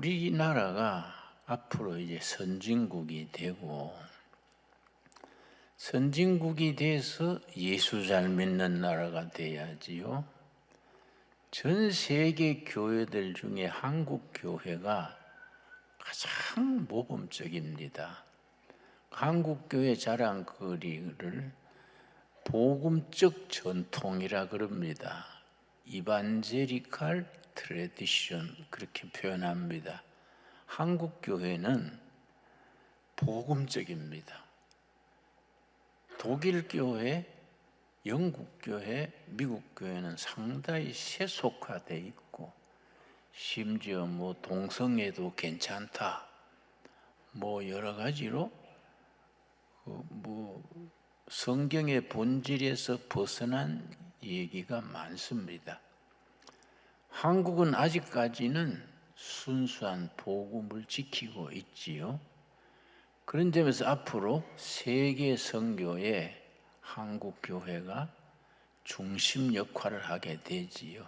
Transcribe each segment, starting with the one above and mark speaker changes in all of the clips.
Speaker 1: 우리나라가 앞으로 이제 선진국이 되고 선진국이 돼서 예수 잘 믿는 나라가 돼야지요. 전 세계 교회들 중에 한국 교회가 가장 모범적입니다. 한국 교회 자랑거리를 복음적 전통이라 그럽니다. 이반제리칼 트래디션 그렇게 표현합니다. 한국 교회는 복음적입니다. 독일 교회, 영국 교회, 미국 교회는 상당히 세속화되어 있고 심지어 동성애도 괜찮다. 여러 가지로 성경의 본질에서 벗어난 얘기가 많습니다. 한국은 아직까지는 순수한 복음을 지키고 있지요. 그런 점에서 앞으로 세계 선교에 한국 교회가 중심 역할을 하게 되지요.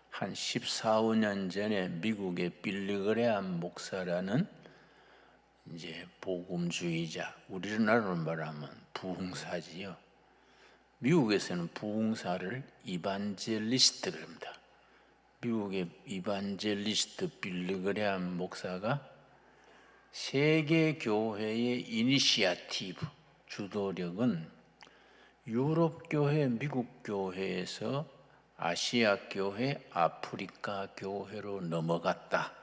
Speaker 1: 한 14, 15년 전에 미국의 빌리그레암 목사라는 이제 복음주의자, 우리나라로 말하면 부흥사지요. 미국에서는 부흥사를 이반젤리스트 그럽니다. 미국의 이반젤리스트 빌리그레암 목사가 세계 교회의 이니시아티브, 주도력은 유럽 교회, 미국 교회에서 아시아 교회, 아프리카 교회로 넘어갔다.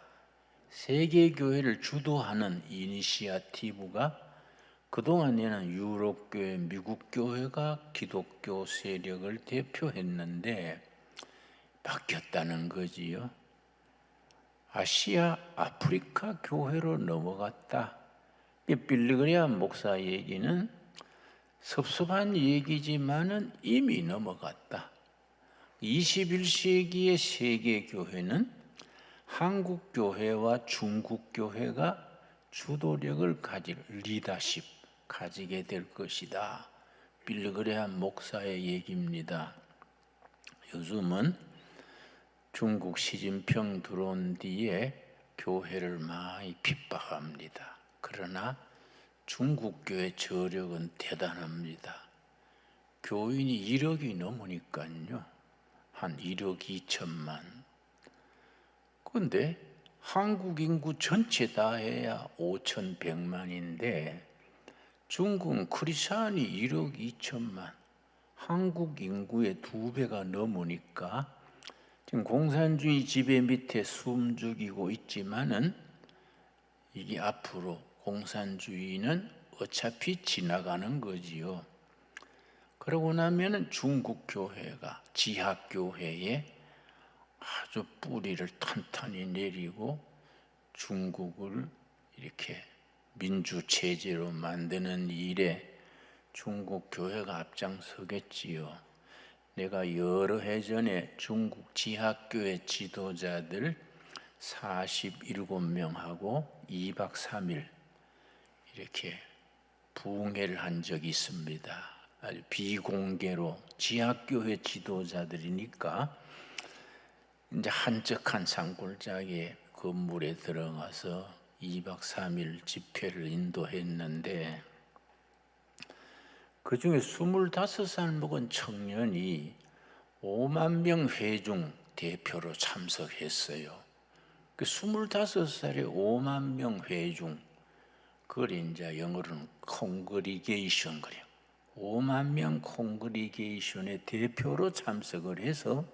Speaker 1: 세계 교회를 주도하는 이니시아티브가 그동안에는 유럽 교회, 미국 교회가 기독교 세력을 대표했는데 바뀌었다는 거지요. 아시아, 아프리카 교회로 넘어갔다. 빌리그레암 목사 얘기는 섭섭한 얘기지만은 이미 넘어갔다. 21세기의 세계 교회는 한국 교회와 중국 교회가 주도력을 리더십 가지게 될 것이다. 빌리그레암 목사의 얘기입니다. 요즘은 중국 시진핑 들어온 뒤에 교회를 많이 핍박합니다. 그러나 중국 교회 저력은 대단합니다. 교인이 1억이 넘으니까요. 한 1억 2천만. 그런데 한국 인구 전체 다 해야 5,100만인데 중국은 크리스찬이 1억 2천만. 한국 인구의 2배가 넘으니까 지금 공산주의 지배 밑에 숨죽이고 있지만은 이게 앞으로 공산주의는 어차피 지나가는 거지요. 그러고 나면은 중국 교회가 지학 교회에 아주 뿌리를 탄탄히 내리고 중국을 이렇게 민주 체제로 만드는 일에 중국 교회가 앞장서겠지요. 내가 여러 해 전에 중국 지학교회 지도자들 47명하고 2박 3일 이렇게 부흥회를 한 적이 있습니다. 아주 비공개로 지학교회 지도자들이니까 이제 한적한 산골짜기에 건물에 들어가서 2박 3일 집회를 인도했는데 그 중에 25살 먹은 청년이 5만 명 회중 대표로 참석했어요. 그 25살에 5만 명 회중, 그걸 이제 영어로는 콩그리게이션 그래요. 5만 명 콩그리게이션의 대표로 참석을 해서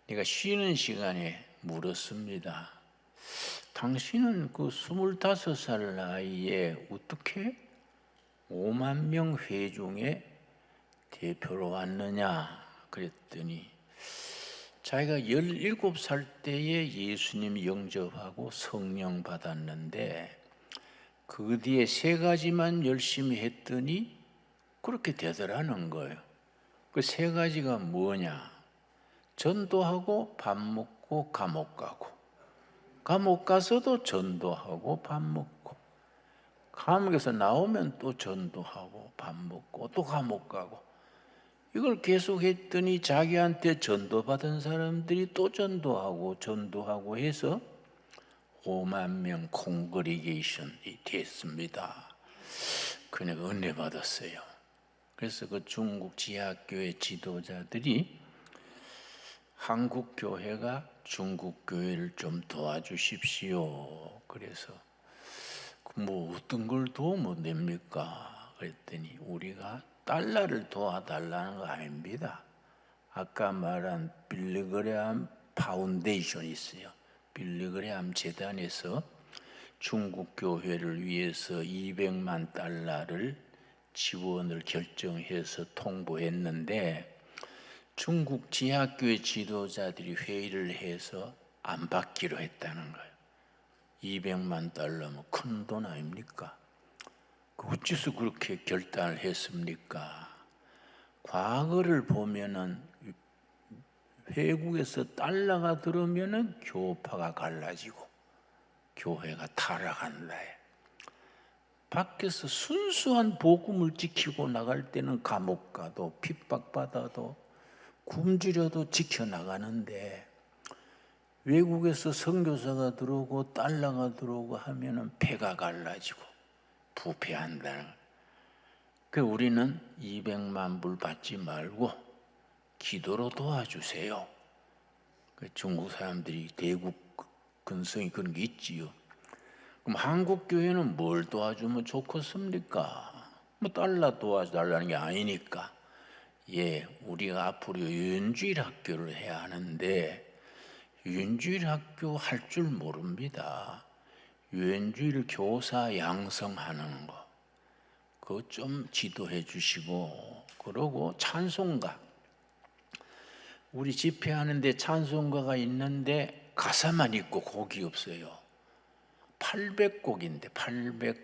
Speaker 1: 내가 쉬는 시간에 물었습니다. 당신은 그 25살 나이에 어떻게 5만 명 회중에 대표로 왔느냐 그랬더니 자기가 17살 때에 예수님 영접하고 성령 받았는데 그 뒤에 3가지만 열심히 했더니 그렇게 되더라는 거예요. 그 3가지가 뭐냐? 전도하고 밥 먹고 감옥 가고, 감옥 가서도 전도하고 밥 먹고, 감옥에서 나오면 또 전도하고 밥 먹고 또 감옥 가고, 이걸 계속 했더니 자기한테 전도받은 사람들이 또 전도하고 해서 5만 명 콩그리게이션이 됐습니다. 그냥 은혜 받았어요. 그래서 그 중국 지하교회 지도자들이 한국 교회가 중국 교회를 좀 도와주십시오. 그래서 뭐 어떤 걸 도우면 됩니까? 그랬더니 우리가 달러를 도와달라는 거 아닙니다. 아까 말한 빌리그레암 파운데이션이 있어요. 빌리그레암 재단에서 중국 교회를 위해서 200만 달러를 지원을 결정해서 통보했는데 중국 지하교회 지도자들이 회의를 해서 안 받기로 했다는 거예요. 200만 달러면 큰 돈 아닙니까? 어째서 그렇게 결단을 했습니까? 과거를 보면은 외국에서 달러가 들어오면은 교파가 갈라지고 교회가 타락한다. 밖에서 순수한 복음을 지키고 나갈 때는 감옥 가도 핍박받아도 굶주려도 지켜나가는데 외국에서 선교사가 들어오고 달러가 들어오고 하면은 배가 갈라지고 부패한다는 거예요. 그 우리는 200만 불 받지 말고 기도로 도와주세요. 중국 사람들이 대국 근성이 그런 게 있지요. 그럼 한국 교회는 뭘 도와주면 좋겠습니까? 뭐 달러 도와달라는 게 아니니까. 예, 우리가 앞으로 유엔주일 학교를 해야 하는데 유엔주일 학교 할 줄 모릅니다. 유엔주일 교사 양성하는 거 그거 좀 지도해 주시고, 그러고 찬송가 우리 집회하는데 찬송가가 있는데 가사만 있고 곡이 없어요. 800곡인데 800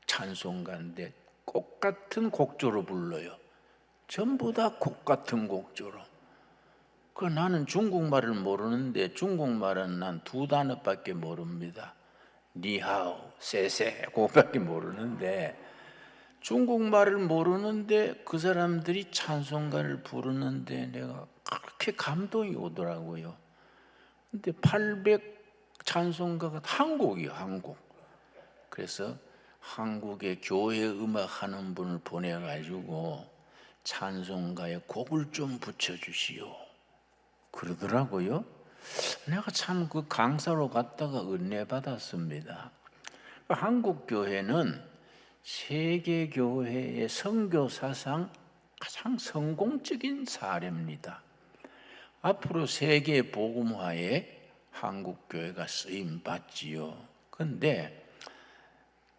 Speaker 1: 찬송가인데 곡 같은 곡조로 불러요. 전부 다 곡 같은 곡조로. 그 나는 중국말을 모르는데 중국말은 난 2단어밖에 모릅니다. 니하오, 세세 그거밖에 모르는데 중국말을 모르는데 그 사람들이 찬송가를 부르는데 내가 그렇게 감동이 오더라고요. 근데 800 찬송가가 한 곡이요, 한 곡. 그래서 한국에 교회 음악 하는 분을 보내가지고 찬송가에 곡을 좀 붙여주시오 그러더라고요. 내가 참 그 강사로 갔다가 은혜 받았습니다. 한국 교회는 세계 교회의 선교 사상 가장 성공적인 사례입니다. 앞으로 세계 복음화에 한국 교회가 쓰임 받지요. 근데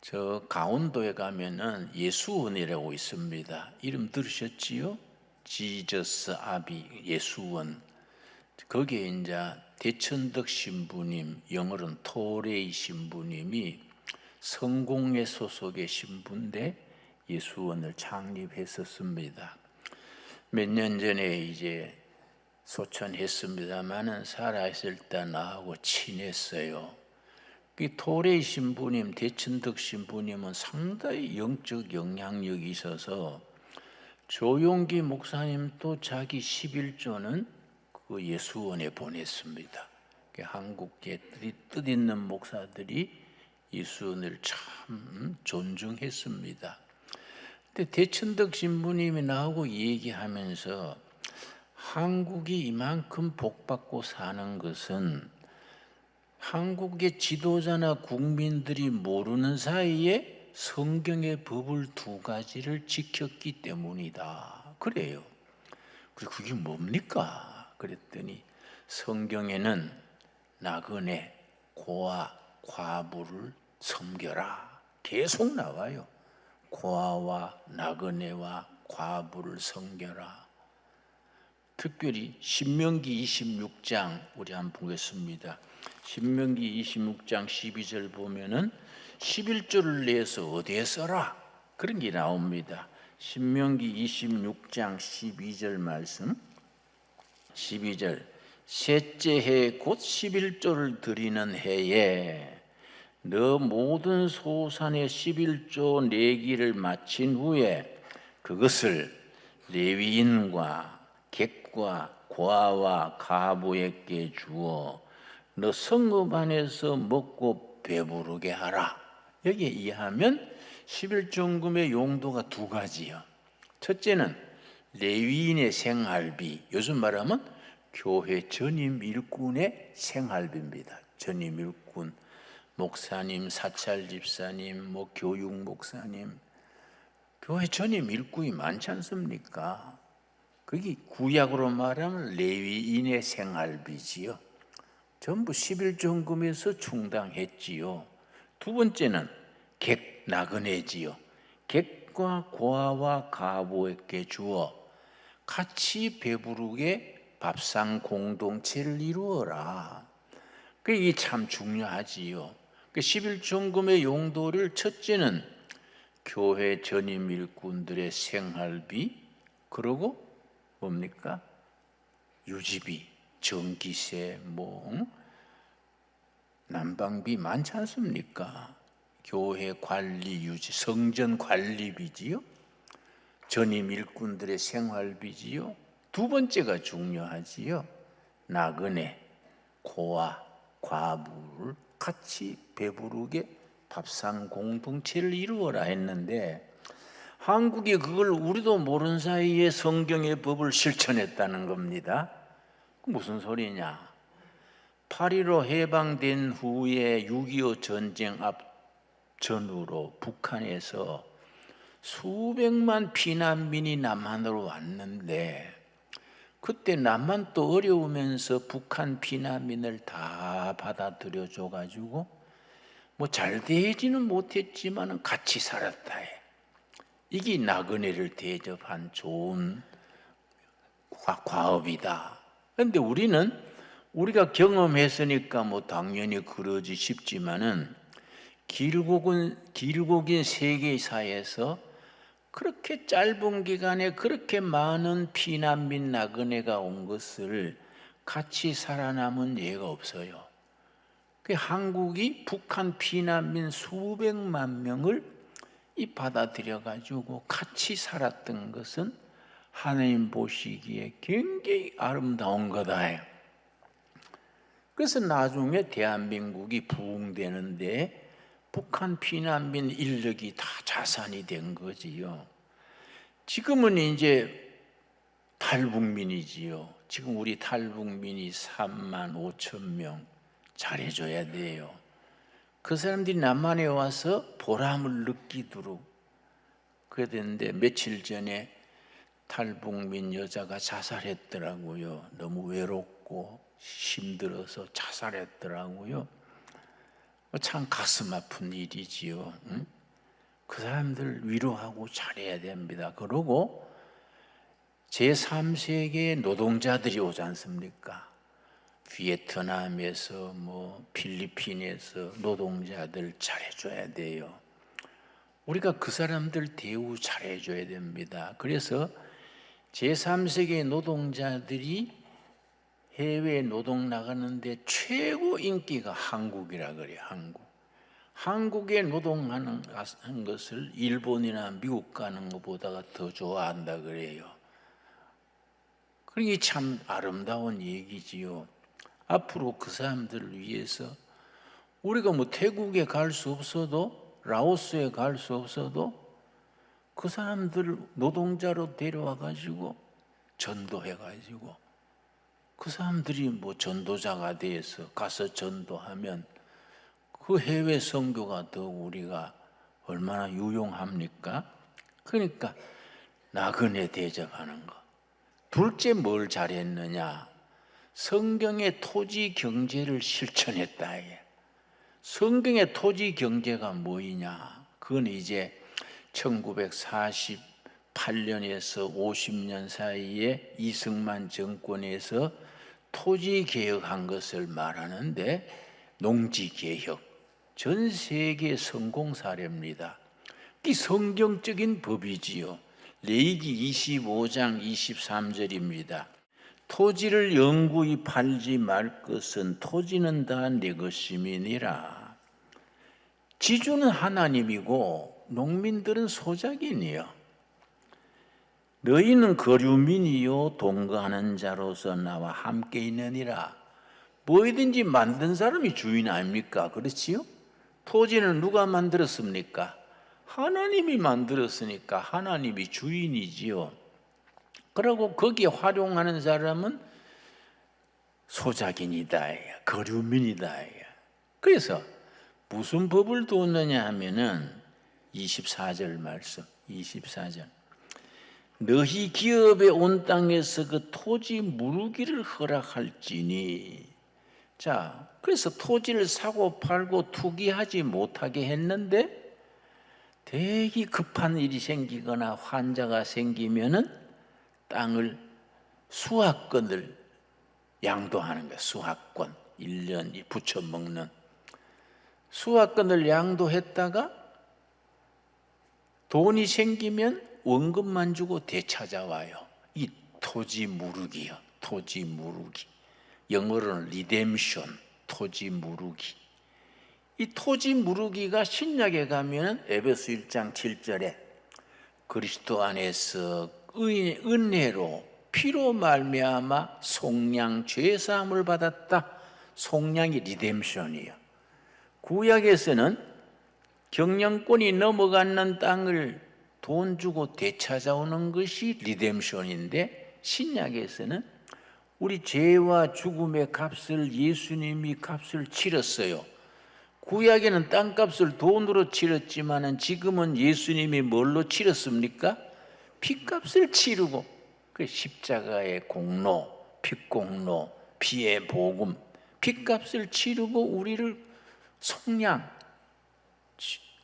Speaker 1: 저 강원도에 가면은 예수원이라고 있습니다. 이름 들으셨지요? 지저스 아비 예수원. 거기에 이제 대천덕 신부님, 영어로는 토레이 신부님이 성공회 소속의 신부인데 예수원을 창립했었습니다. 몇 년 전에 이제 소천했습니다만은 살아있을 때 나하고 친했어요. 이 토레이 신부님, 대천덕 신부님은 상당히 영적 영향력이 있어서 조용기 목사님도 자기 11조는 그 예수원에 보냈습니다. 한국계 뜻있는 목사들이 예수원을 참 존중했습니다. 근데 대천덕 신부님이 나하고 얘기하면서 한국이 이만큼 복받고 사는 것은 한국의 지도자나 국민들이 모르는 사이에 성경의 법을 2가지를 지켰기 때문이다. 그래요. 그래서 그게 뭡니까? 그랬더니 성경에는 나그네, 고아, 과부를 섬겨라. 계속 나와요. 고아와 나그네와 과부를 섬겨라. 특별히 신명기 26장 우리 한번 보겠습니다. 신명기 26장 12절 보면은 11조를 내서 어디에 써라 그런 게 나옵니다. 신명기 26장 12절 말씀 12절 셋째 해 곧 11조를 드리는 해에 너 모든 소산의 11조 내기를 마친 후에 그것을 레위인과 객과 고아와 가부에게 주어 너 성읍 안에서 먹고 배부르게 하라. 여기에 의하면 11조금의 용도가 두 가지요. 첫째는 레위인의 생활비, 요즘 말하면 교회 전임 일꾼의 생활비입니다. 전임 일꾼, 목사님, 사찰 집사님, 교육 목사님, 교회 전임 일꾼이 많지 않습니까? 그게 구약으로 말하면 레위인의 생활비지요. 전부 11조금에서 충당했지요. 두 번째는 객 나그네지요. 객과 고아와 가부에게 주어 같이 배부르게 밥상 공동체를 이루어라. 이게 참 중요하지요. 11조금의 용도를 첫째는 교회 전임 일꾼들의 생활비, 그리고 뭡니까? 유지비, 전기세, 난방비 많지 않습니까? 교회 관리 유지, 성전 관리비지요. 전임 일꾼들의 생활비지요. 두 번째가 중요하지요. 나그네, 고아, 과부를 같이 배부르게 밥상 공동체를 이루어라 했는데, 한국이 그걸 우리도 모르는 사이에 성경의 법을 실천했다는 겁니다. 무슨 소리냐? 8.15 해방된 후에 6.25 전쟁 전후로 북한에서 수백만 피난민이 남한으로 왔는데, 그때 남한도 어려우면서 북한 피난민을 다 받아들여 줘가지고 잘 되지는 못했지만 같이 살았다 해. 이게 나그네를 대접한 좋은 과업이다. 그런데 우리가 경험했으니까 당연히 그러지 싶지만은, 길고 긴 세계사에서 그렇게 짧은 기간에 그렇게 많은 피난민 나그네가 온 것을 같이 살아남은 예가 없어요. 한국이 북한 피난민 수백만 명을 받아들여 가지고 같이 살았던 것은 하나님 보시기에 굉장히 아름다운 거다. 그래서 나중에 대한민국이 부흥되는데 북한 피난민 인력이 다 자산이 된 거지요. 지금은 이제 탈북민이지요. 지금 우리 탈북민이 3만 5천 명 잘해줘야 돼요. 그 사람들이 남한에 와서 보람을 느끼도록 그래야 되는데, 며칠 전에 탈북민 여자가 자살했더라고요. 너무 외롭고 힘들어서 자살했더라고요. 참 가슴 아픈 일이지요. 응? 그 사람들 위로하고 잘해야 됩니다. 그리고 제3세계의 노동자들이 오지 않습니까? 비에트남에서 필리핀에서 노동자들 잘해줘야 돼요. 우리가 그 사람들 대우 잘해줘야 됩니다. 그래서 제3세계 노동자들이 해외 노동 나가는데 최고 인기가 한국이라 그래요. 한국에 노동하는 것을 일본이나 미국 가는 것보다가 더 좋아한다 그래요. 그게 참 아름다운 얘기지요. 앞으로 그 사람들을 위해서 우리가 태국에 갈 수 없어도, 라오스에 갈 수 없어도 그 사람들을 노동자로 데려와 가지고 전도해 가지고 그 사람들이 전도자가 돼서 가서 전도하면 그 해외 선교가 더 우리가 얼마나 유용합니까? 그러니까 나그네 대접하는 거. 둘째 뭘 잘했느냐? 성경의 토지 경제를 실천했다. 성경의 토지 경제가 뭐이냐? 그건 이제 1948년에서 50년 사이에 이승만 정권에서 토지 개혁한 것을 말하는데, 농지 개혁, 전 세계 성공 사례입니다. 이 성경적인 법이지요. 레위기 25장 23절입니다. 토지를 영구히 팔지 말 것은 토지는 다 내 것임이니라. 지주는 하나님이고 농민들은 소작이니요. 너희는 거류민이요 동거하는 자로서 나와 함께 있느니라. 뭐든지 만든 사람이 주인 아닙니까? 그렇지요? 토지는 누가 만들었습니까? 하나님이 만들었으니까 하나님이 주인이지요. 그리고 거기에 활용하는 사람은 소작인이다, 거류민이다. 그래서 무슨 법을 두었느냐 하면은 24절 말씀, 24절. 너희 기업에 온 땅에서 그 토지 무르기를 허락할지니. 자, 그래서 토지를 사고 팔고 투기하지 못하게 했는데 되게 급한 일이 생기거나 환자가 생기면은 땅을 수확권을 양도하는 거야. 수확권 1년 부쳐 먹는 수확권을 양도했다가 돈이 생기면 원금만 주고 되찾아와요. 이 토지 무르기요. 토지 무르기. 영어로는 리뎀션, 토지 무르기. 이 토지 무르기가 신약에 가면은 에베소 1장 7절에 그리스도 안에서 은혜로 피로 말미암아 속량 죄 사함을 받았다. 속량이 리뎀션이에요. 구약에서는 경영권이 넘어가는 땅을 돈 주고 되찾아오는 것이 리뎀션인데 신약에서는 우리 죄와 죽음의 값을 예수님이 값을 치렀어요. 구약에는 땅값을 돈으로 치렀지만 지금은 예수님이 뭘로 치렀습니까? 피값을 치르고 그 십자가의 공로, 피공로, 피의 복음, 피값을 치르고 우리를 속량,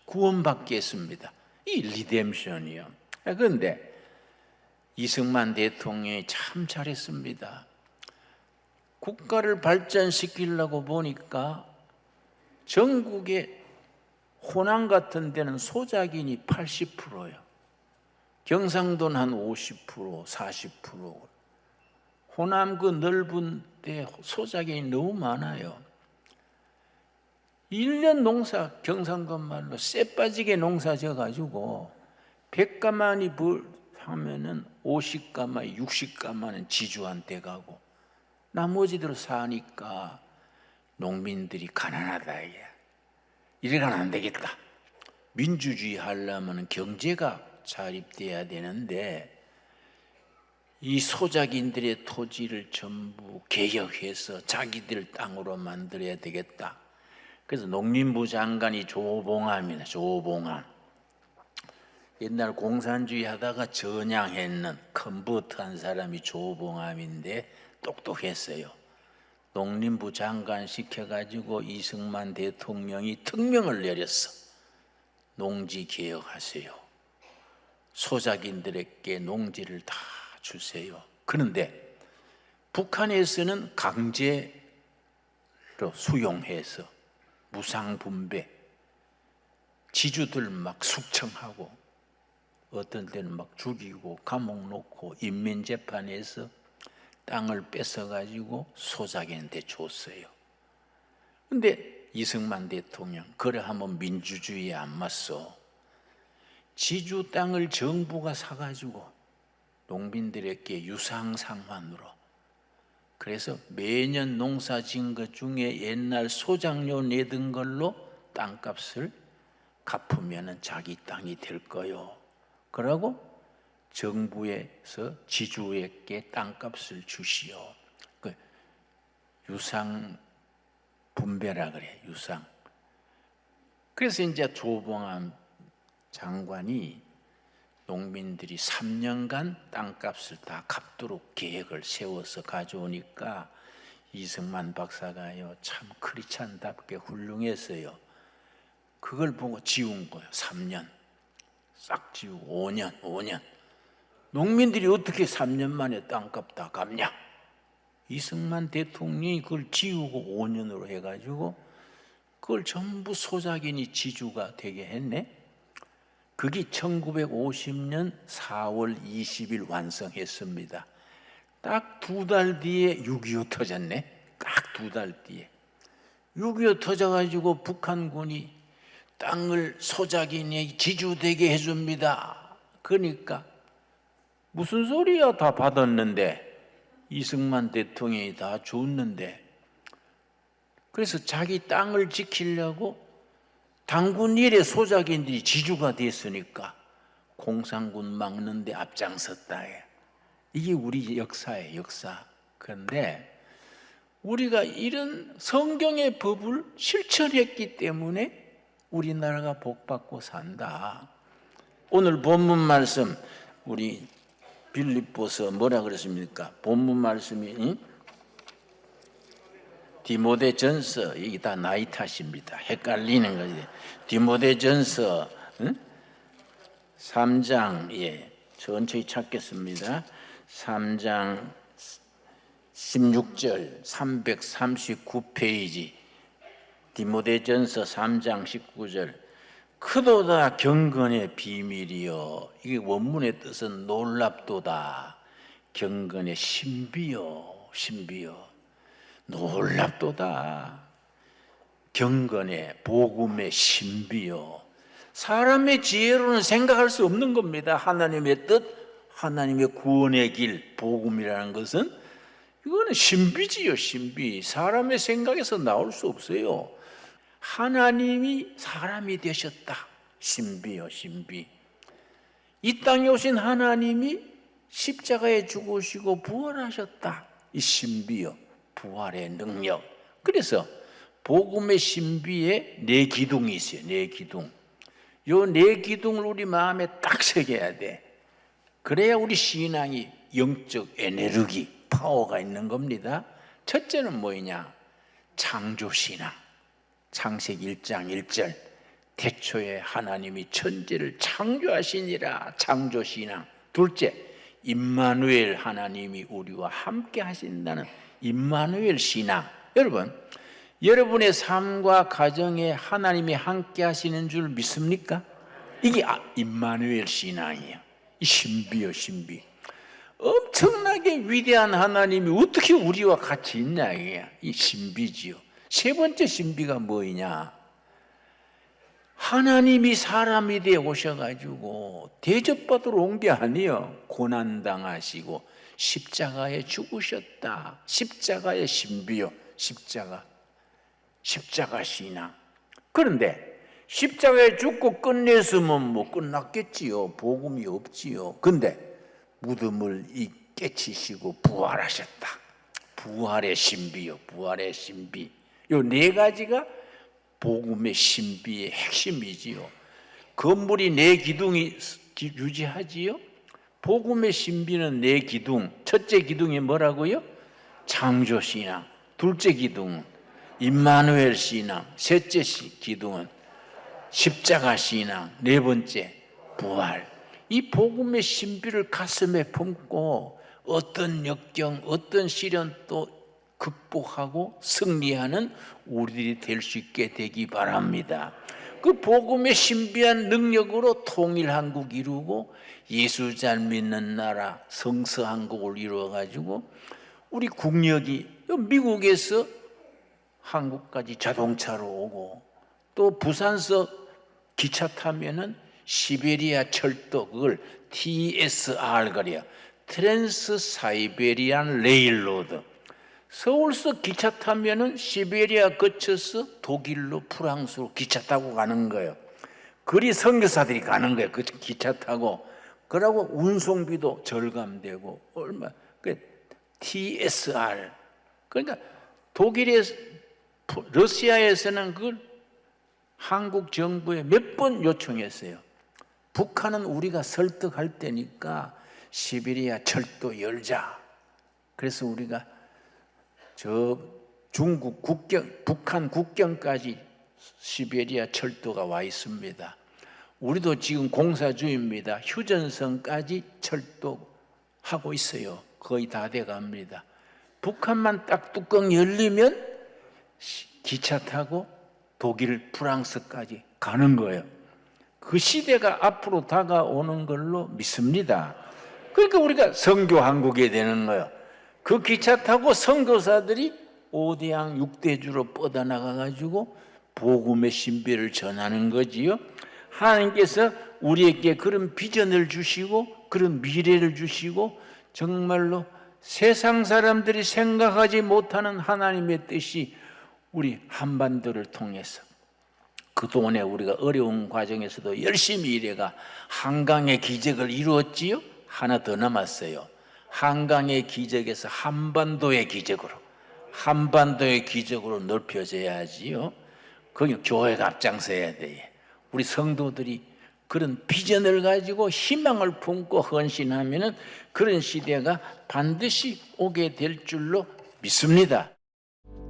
Speaker 1: 구원받게 했습니다. 이 리뎀션이요. 그런데 이승만 대통령이 참 잘했습니다. 국가를 발전시키려고 보니까 전국에 호남 같은 데는 소작인이 80%예요. 경상도는 한 50%, 40%. 호남 그 넓은 데 소작인이 너무 많아요. 1년 농사, 경상도 말로 쎄 빠지게 농사 져가지고 100가마니 하면은 50가마, 60가마는 지주한테 가고 나머지들 사니까 농민들이 가난하다. 이래가는 안 되겠다. 민주주의 하려면 경제가 자립돼야 되는데 이 소작인들의 토지를 전부 개혁해서 자기들 땅으로 만들어야 되겠다. 그래서 농림부 장관이 조봉암이네. 조봉암. 옛날 공산주의 하다가 전향했는 컨버트한 사람이 조봉암인데 똑똑했어요. 농림부 장관 시켜가지고 이승만 대통령이 특명을 내렸어. 농지 개혁하세요. 소작인들에게 농지를 다 주세요. 그런데 북한에서는 강제로 수용해서 무상분배, 지주들 막 숙청하고 어떤 때는 막 죽이고 감옥 놓고 인민재판에서 땅을 뺏어가지고 소작인한테 줬어요. 근데 이승만 대통령 그래 하면 민주주의에 안 맞서. 지주 땅을 정부가 사가지고 농민들에게 유상상환으로, 그래서 매년 농사 지은 것 중에 옛날 소작료 내던 걸로 땅값을 갚으면 자기 땅이 될 거요. 그러고 정부에서 지주에게 땅값을 주시오. 그 유상 분배라 그래. 유상. 그래서 이제 조봉암 장관이 농민들이 3년간 땅값을 다 갚도록 계획을 세워서 가져오니까 이승만 박사가요 참 크리스찬답게 훌륭했어요. 그걸 보고 지운 거예요. 3년 싹 지우고 5년. 농민들이 어떻게 3년 만에 땅값 다 갚냐? 이승만 대통령이 그걸 지우고 5년으로 해가지고 그걸 전부 소작인이 지주가 되게 했네. 그게 1950년 4월 20일 완성했습니다. 딱 2달 뒤에 6.25 터졌네. 딱 2달 뒤에 6.25 터져가지고 북한군이 땅을 소작인이 지주되게 해줍니다. 그러니까 무슨 소리야, 다 받았는데 이승만 대통령이 다 줬는데 그래서 자기 땅을 지키려고 당군 일의 소작인들이 지주가 됐으니까 공산군 막는 데 앞장섰다. 이게 우리 역사예요, 역사. 그런데 우리가 이런 성경의 법을 실천했기 때문에 우리나라가 복받고 산다. 오늘 본문 말씀 우리 빌립보서 뭐라 그랬습니까? 본문 말씀이 디모데전서, 이게 다 나이 탓입니다. 헷갈리는 거지. 디모데전서 3장, 천천히 찾겠습니다. 3장 16절 339페이지 디모데전서 3장 19절 크도다 경건의 비밀이요. 이게 원문의 뜻은 놀랍도다. 경건의 신비요. 신비요. 놀랍도다. 경건의 복음의 신비요. 사람의 지혜로는 생각할 수 없는 겁니다. 하나님의 뜻, 하나님의 구원의 길, 복음이라는 것은 이거는 신비지요, 신비. 사람의 생각에서 나올 수 없어요. 하나님이 사람이 되셨다. 신비요, 신비. 이 땅에 오신 하나님이 십자가에 죽으시고 부활하셨다. 이 신비요, 부활의 능력. 그래서 복음의 신비에 네 기둥이 있어요. 네 기둥. 요 네 기둥을 우리 마음에 딱 새겨야 돼. 그래야 우리 신앙이 영적 에너지, 파워가 있는 겁니다. 첫째는 뭐냐? 창조신앙. 창세기 1장 1절 태초에 하나님이 천지를 창조하시니라. 창조신앙. 둘째, 임마누엘, 하나님이 우리와 함께 하신다는 임마누엘 신앙. 여러분, 여러분의 삶과 가정에 하나님이 함께 하시는 줄 믿습니까? 이게 임마누엘 신앙이에요. 이 신비요, 신비. 엄청나게 위대한 하나님이 어떻게 우리와 같이 있냐, 이게 이 신비지요. 세 번째 신비가 뭐냐? 하나님이 사람이 되어 오셔가지고 대접받으러 온 게 아니에요. 고난당하시고 십자가에 죽으셨다. 십자가의 신비요, 십자가 신앙. 그런데 십자가에 죽고 끝냈으면 뭐 끝났겠지요. 복음이 없지요. 근데 무덤을 깨치시고 부활하셨다. 부활의 신비요, 부활의 신비. 요 네 가지가 복음의 신비의 핵심이지요. 건물이 네 기둥이 유지하지요. 복음의 신비는 네 기둥. 첫째 기둥이 뭐라고요? 창조신앙. 둘째 기둥은 임마누엘 신앙. 셋째 기둥은 십자가 신앙. 네 번째 부활. 이 복음의 신비를 가슴에 품고 어떤 역경, 어떤 시련도 극복하고 승리하는 우리들이 될 수 있게 되기 바랍니다. 그 복음의 신비한 능력으로 통일한국 이루고 예수 잘 믿는 나라 성서한국을 이루어가지고 우리 국력이 미국에서 한국까지 자동차로 오고 또 부산서 기차 타면은 시베리아 철도, 그걸 TSR 그래요. 트랜스 사이베리안 레일로드. 서울서 기차 타면은 시베리아 거쳐서 독일로 프랑스로 기차 타고 가는 거예요. 그리 선교사들이 가는 거예요. 그 기차 타고. 그러고 운송비도 절감되고 얼마. 그 TSR. 그러니까 독일에 러시아에서는 그걸 한국 정부에 몇 번 요청했어요. 북한은 우리가 설득할 때니까 시베리아 철도 열자. 그래서 우리가 저 중국 국경, 북한 국경까지 시베리아 철도가 와 있습니다. 우리도 지금 공사 중입니다. 휴전선까지 철도하고 있어요. 거의 다 돼갑니다. 북한만 딱 뚜껑 열리면 기차 타고 독일, 프랑스까지 가는 거예요. 그 시대가 앞으로 다가오는 걸로 믿습니다. 그러니까 우리가 선교한국이 되는 거예요. 그 기차 타고 선교사들이 5대양 6대주로 뻗어나가가지고 복음의 신비를 전하는 거지요. 하나님께서 우리에게 그런 비전을 주시고 그런 미래를 주시고 정말로 세상 사람들이 생각하지 못하는 하나님의 뜻이 우리 한반도를 통해서 그동안에 우리가 어려운 과정에서도 열심히 일해가 한강의 기적을 이루었지요. 하나 더 남았어요. 한강의 기적에서 한반도의 기적으로 넓혀져야지요. 거기 교회가 앞장서야 돼. 우리 성도들이 그런 비전을 가지고 희망을 품고 헌신하면은 그런 시대가 반드시 오게 될 줄로 믿습니다.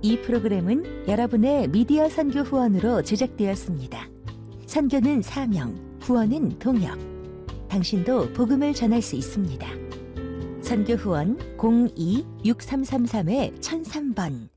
Speaker 2: 이 프로그램은 여러분의 미디어 선교 후원으로 제작되었습니다. 선교는 사명, 후원은 동역. 당신도 복음을 전할 수 있습니다. 선교 후원 02-6333-1003번